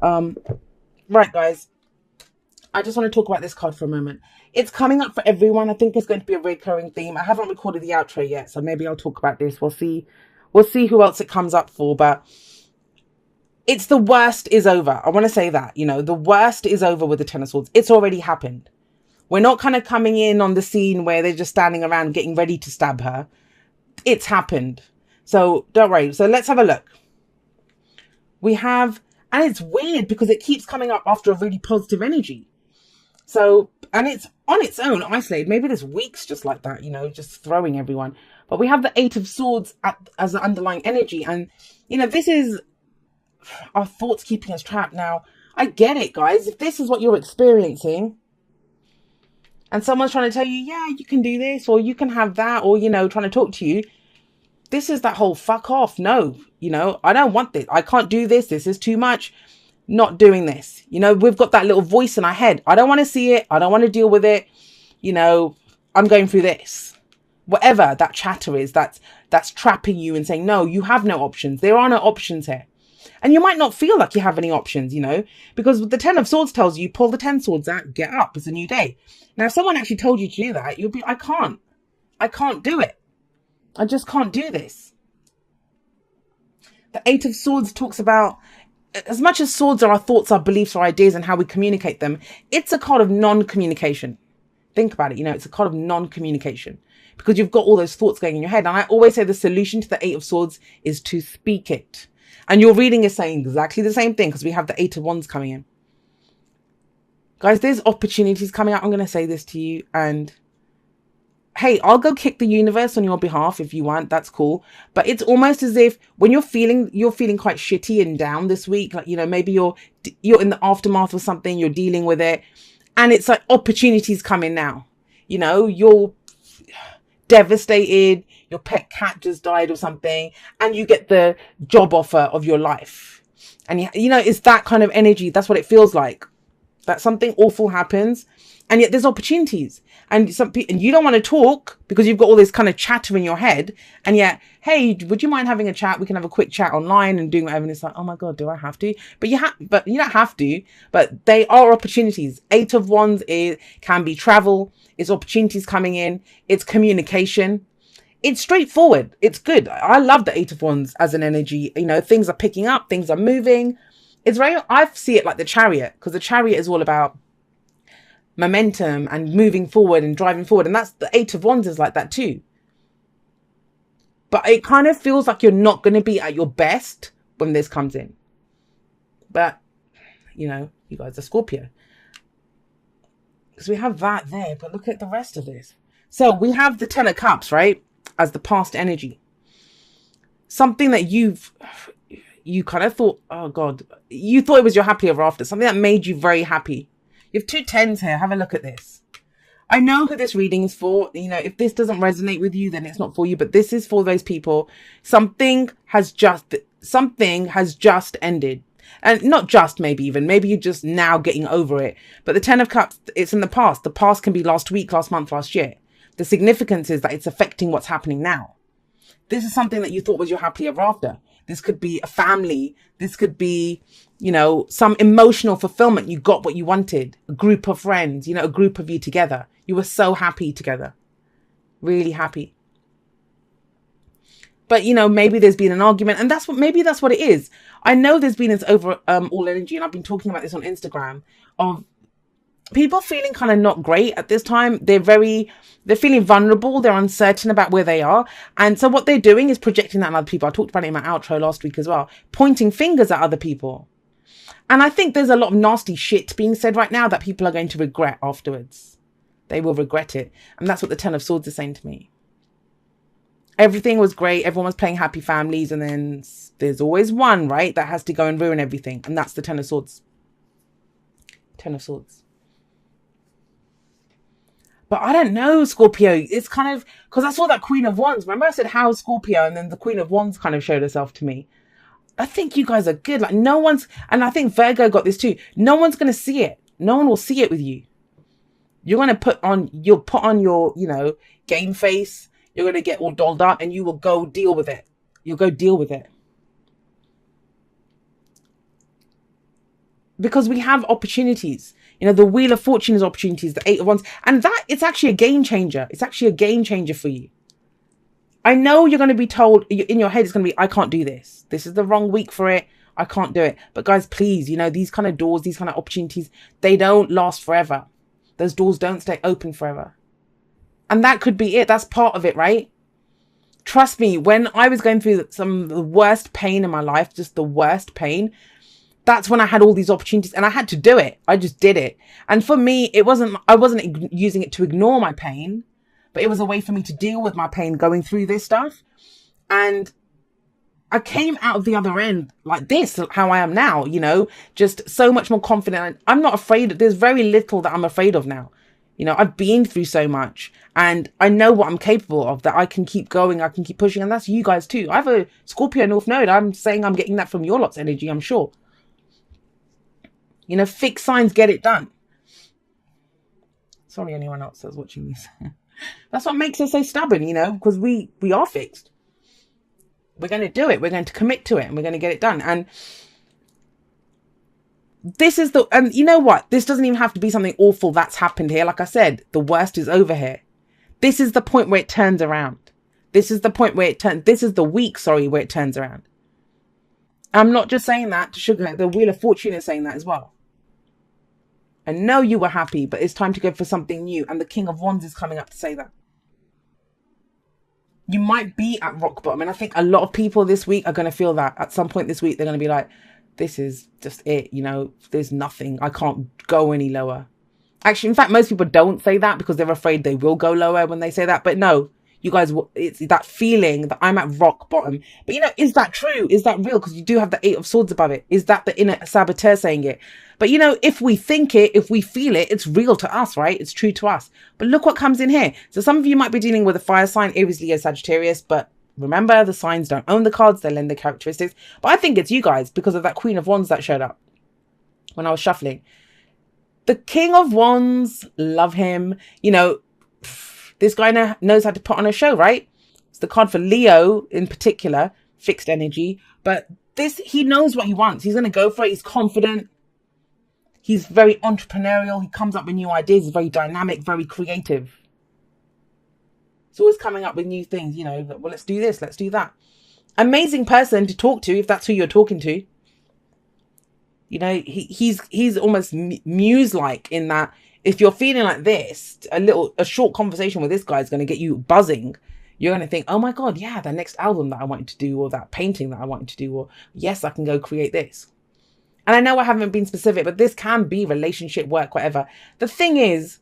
Right, guys. I just want to talk about this card for a moment. It's coming up for everyone. I think it's going to be a recurring theme. I haven't recorded the outro yet, so maybe I'll talk about this. We'll see. We'll see who else it comes up for, but it's the worst is over. I want to say that, the worst is over with the Ten of Swords. It's already happened. We're not kind of coming in on the scene where they're just standing around getting ready to stab her. It's happened. So don't worry. So let's have a look. We have, and it's weird because it keeps coming up after a really positive energy. So, and it's on its own, isolated. Maybe this week's just like that, just throwing everyone. But we have the Eight of Swords as an underlying energy. And, this is our thoughts keeping us trapped. Now, I get it, guys. If this is what you're experiencing, and someone's trying to tell you, yeah, you can do this, or you can have that, or, trying to talk to you, this is that whole fuck off. No, I don't want this. I can't do this. This is too much. Not doing this. We've got that little voice in our head. I don't want to see it. I don't want to deal with it. I'm going through this. Whatever that chatter is, that's trapping you and saying, no, you have no options. There are no options here. And you might not feel like you have any options, because the Ten of Swords tells you, pull the 10 swords out, get up. It's a new day. Now, if someone actually told you to do that, you'll be, I can't do it. I just can't do this. The Eight of Swords talks about, as much as swords are our thoughts, our beliefs, our ideas, and how we communicate them, it's a card of non-communication. Think about it, it's a card of non-communication because you've got all those thoughts going in your head. And I always say the solution to the Eight of Swords is to speak it. And your reading is saying exactly the same thing because we have the Eight of Wands coming in. Guys, there's opportunities coming up. I'm going to say this to you, and hey, I'll go kick the universe on your behalf if you want. That's cool. But it's almost as if when you're feeling quite shitty and down this week, like, maybe you're in the aftermath of something, you're dealing with it, and it's like opportunities coming now. You're devastated, your pet cat just died or something, and you get the job offer of your life. And it's that kind of energy. That's what it feels like. That something awful happens, and yet there's opportunities. And and you don't want to talk because you've got all this kind of chatter in your head. And yet, hey, would you mind having a chat? We can have a quick chat online and doing whatever. And it's like, oh my God, do I have to? But you don't have to. But they are opportunities. Eight of Wands can be travel. It's opportunities coming in. It's communication. It's straightforward. It's good. I love the Eight of Wands as an energy. Things are picking up. Things are moving. I see it like the Chariot, because the Chariot is all about momentum and moving forward and driving forward. And that's the Eight of Wands is like that too. But it kind of feels like you're not going to be at your best when this comes in. But, you guys are Scorpio. Because we have that there, but look at the rest of this. So we have the Ten of Cups, right? As the past energy. Something that you kind of thought, oh God, you thought it was your happy ever after. Something that made you very happy. You have two tens here. Have a look at this. I know who this reading is for. If this doesn't resonate with you, then it's not for you. But this is for those people. Something has just ended. And not just maybe you're just now getting over it. But the Ten of Cups, it's in the past. The past can be last week, last month, last year. The significance is that it's affecting what's happening now. This is something that you thought was your happy ever after. This could be a family. This could be, some emotional fulfillment. You got what you wanted. A group of friends, a group of you together. You were so happy together. Really happy. But, maybe there's been an argument, and maybe that's what it is. I know there's been this over all energy, and I've been talking about this on Instagram, of people feeling kind of not great at this time. They're feeling vulnerable. They're uncertain about where they are. And so what they're doing is projecting that on other people. I talked about it in my outro last week as well, pointing fingers at other people. And I think there's a lot of nasty shit being said right now that people are going to regret afterwards. They will regret it. And that's what the Ten of Swords is saying to me. Everything was great. Everyone was playing happy families. And then there's always one, right, that has to go and ruin everything. And that's the Ten of Swords. Ten of Swords. But I don't know, Scorpio. It's kind of, because I saw that Queen of Wands. Remember I said, how's Scorpio? And then the Queen of Wands kind of showed herself to me. I think you guys are good. Like and I think Virgo got this too. No one's going to see it. No one will see it with you. You're going to you'll put on your, game face. You're going to get all dolled up and you will go deal with it. You'll go deal with it. because we have opportunities. You know, the Wheel of Fortune is opportunities, the Eight of Wands, and that it's actually a game changer. It's actually a game changer for you. I know you're going to be told in your head, it's going to be, I can't do this. This is the wrong week for it. I can't do it. But guys, please, you know, these kind of doors, these kind of opportunities, they don't last forever. Those doors don't stay open forever. And that could be it. That's part of it, right? Trust me, when I was going through some of the worst pain in my life, just the worst pain, that's when I had all these opportunities and I had to do it. I just did it. And for me, I wasn't using it to ignore my pain, but it was a way for me to deal with my pain going through this stuff. And I came out of the other end like this, how I am now, you know, just so much more confident. I'm not afraid. There's very little that I'm afraid of now. You know, I've been through so much and I know what I'm capable of, that I can keep going. I can keep pushing. And that's you guys too. I have a Scorpio North Node. I'm saying I'm getting that from your lot's energy, I'm sure. You know, fixed signs get it done. Sorry, anyone else that's watching this. That's what makes us so stubborn, you know, because we are fixed. We're going to do it. We're going to commit to it and we're going to get it done. And this is and you know what? This doesn't even have to be something awful that's happened here. Like I said, the worst is over here. This is the point where it turns around. This is the point where this is the week, where it turns around. I'm not just saying that to sugarcoat. The Wheel of Fortune is saying that as well. I know you were happy, but it's time to go for something new. And the King of Wands is coming up to say that. You might be at rock bottom. And I think a lot of people this week are going to feel that. At some point this week, they're going to be like, this is just it. You know, there's nothing. I can't go any lower. Actually, in fact, most people don't say that because they're afraid they will go lower when they say that. But no, you guys, it's that feeling that I'm at rock bottom. But, you know, is that true? Is that real? Because you do have the Eight of Swords above it. Is that the inner saboteur saying it? But, you know, if we think it, if we feel it, it's real to us, right? It's true to us. But look what comes in here. So some of you might be dealing with a fire sign, Aries, Leo, Sagittarius. But remember, the signs don't own the cards. They lend the characteristics. But I think it's you guys because of that Queen of Wands that showed up when I was shuffling. The King of Wands, love him. You know, this guy knows how to put on a show, right? It's the card for Leo in particular, fixed energy. But he knows what he wants. He's going to go for it. He's confident. He's very entrepreneurial. He comes up with new ideas. He's very dynamic, very creative. He's always coming up with new things, you know. Well, let's do this. Let's do that. Amazing person to talk to if that's who you're talking to. You know, he's almost muse-like in that if you're feeling like this, a short conversation with this guy is going to get you buzzing. You're going to think, oh my God, yeah, the next album that I wanted to do, or that painting that I wanted to do, or yes, I can go create this. And I know I haven't been specific, but this can be relationship, work, whatever. The thing is,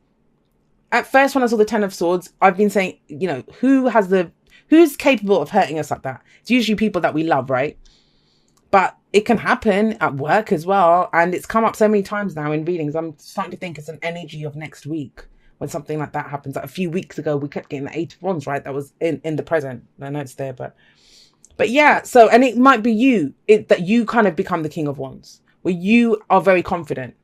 at first when I saw the Ten of Swords, I've been saying, you know, who's capable of hurting us like that? It's usually people that we love, right? But it can happen at work as well. And it's come up so many times now in readings. I'm starting to think it's an energy of next week when something like that happens. Like a few weeks ago, we kept getting the Eight of Wands, right? That was in the present. I know it's there, but yeah. So, and it might be you, that you kind of become the King of Wands, where you are very confident.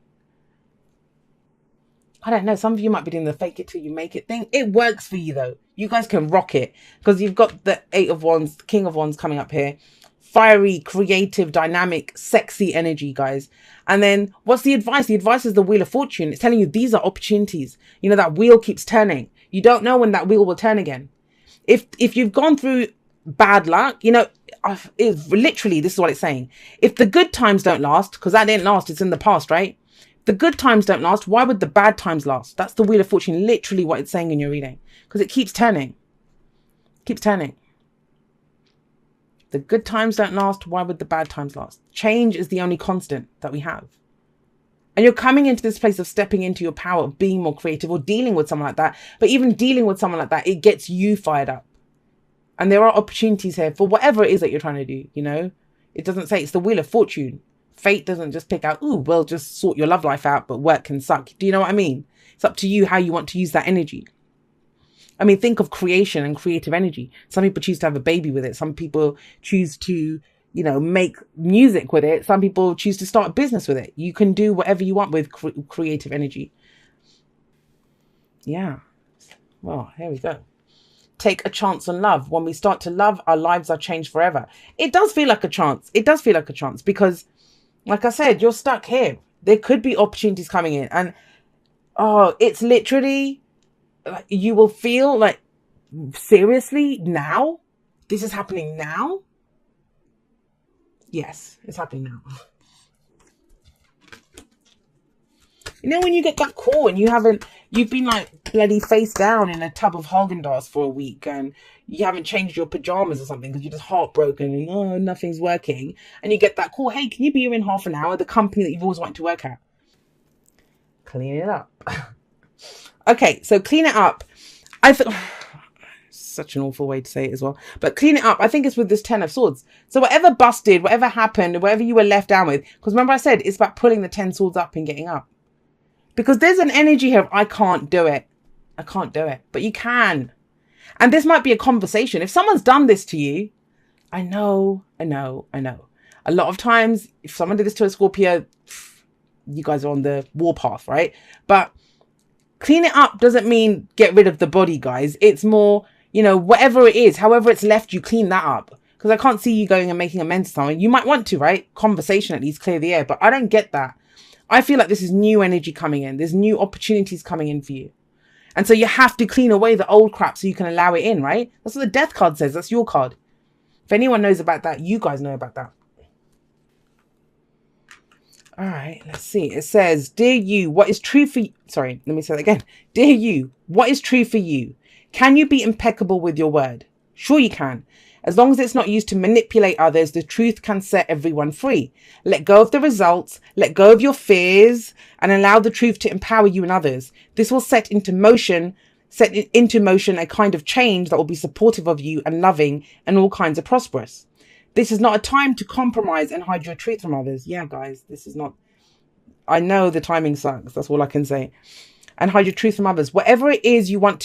I don't know. Some of you might be doing the fake it till you make it thing. It works for you though. You guys can rock it because you've got the Eight of Wands, King of Wands coming up here. Fiery, creative, dynamic, sexy energy, guys. And then what's the advice? The advice is the Wheel of Fortune. It's telling you these are opportunities. You know, that wheel keeps turning. You don't know when that wheel will turn again. If you've gone through bad luck, you know, literally, this is what it's saying. If the good times don't last, because that didn't last, it's in the past, right? If the good times don't last, why would the bad times last? That's the Wheel of Fortune, literally what it's saying in your reading. Because it keeps turning. Keeps turning. The good times don't last. Why would the bad times last? Change is the only constant that we have. And you're coming into this place of stepping into your power, of being more creative or dealing with someone like that. But even dealing with someone like that, it gets you fired up. And there are opportunities here for whatever it is that you're trying to do, you know. It doesn't say it's the Wheel of Fortune. Fate doesn't just pick out, ooh, well, just sort your love life out, but work can suck. Do you know what I mean? It's up to you how you want to use that energy. I mean, think of creation and creative energy. Some people choose to have a baby with it. Some people choose to, you know, make music with it. Some people choose to start a business with it. You can do whatever you want with creative energy. Yeah. Well, here we go. Take a chance on love. When we start to love, our lives are changed forever. It does feel like a chance. It does feel like a chance because, like I said, you're stuck here. There could be opportunities coming in. And oh, it's literally, you will feel like, seriously, now? This is happening now? Yes, it's happening now. You know when you get that call and you've been like bloody face down in a tub of Haagen-Dazs for a week and you haven't changed your pajamas or something because you're just heartbroken and oh, nothing's working. And you get that call, hey, can you be here in half an hour? The company that you've always wanted to work at. Clean it up. Okay, so clean it up. I think such an awful way to say it as well. But clean it up. I think it's with this 10 of Swords. So whatever busted, whatever happened, whatever you were left down with, because remember I said it's about pulling the 10 swords up and getting up. Because there's an energy here of, I can't do it. I can't do it. But you can. And this might be a conversation. If someone's done this to you, I know. A lot of times, if someone did this to a Scorpio, you guys are on the warpath, right? But clean it up doesn't mean get rid of the body, guys. It's more, you know, whatever it is, however it's left, you clean that up. Because I can't see you going and making amends to someone. You might want to, right? Conversation, at least clear the air. But I don't get that. I feel like this is new energy coming in. There's new opportunities coming in for you. And so you have to clean away the old crap so you can allow it in, right? That's what the death card says. That's your card. If anyone knows about that, you guys know about that. All right, let's see. It says, dear you, what is true for you? Sorry, let me say that again. Dear you, what is true for you? Can you be impeccable with your word? Sure you can. As long as it's not used to manipulate others, the truth can set everyone free. Let go of the results, let go of your fears, and allow the truth to empower you and others. This will set into motion a kind of change that will be supportive of you and loving and all kinds of prosperous. This is not a time to compromise and hide your truth from others. Yeah, guys, this is not... I know the timing sucks. That's all I can say. And hide your truth from others. Whatever it is you want,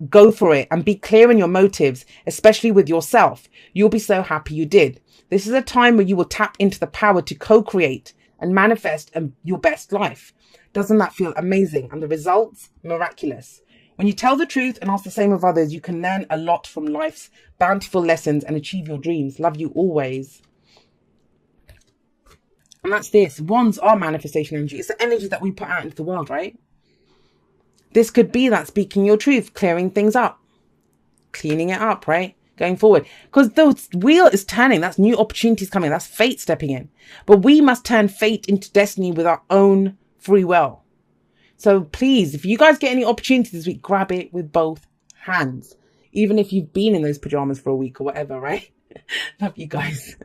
go for it and be clear in your motives, especially with yourself. You'll be so happy you did. This is a time where you will tap into the power to co-create and manifest your best life. Doesn't that feel amazing? And the results, miraculous. When you tell the truth and ask the same of others, you can learn a lot from life's bountiful lessons and achieve your dreams. Love you always. And that's this. Wands are manifestation energy. It's the energy that we put out into the world, right? This could be that speaking your truth, clearing things up, cleaning it up, right? Going forward. Because the wheel is turning. That's new opportunities coming. That's fate stepping in. But we must turn fate into destiny with our own free will. So please, if you guys get any opportunities this week, grab it with both hands. Even if you've been in those pajamas for a week or whatever, right? Love you guys.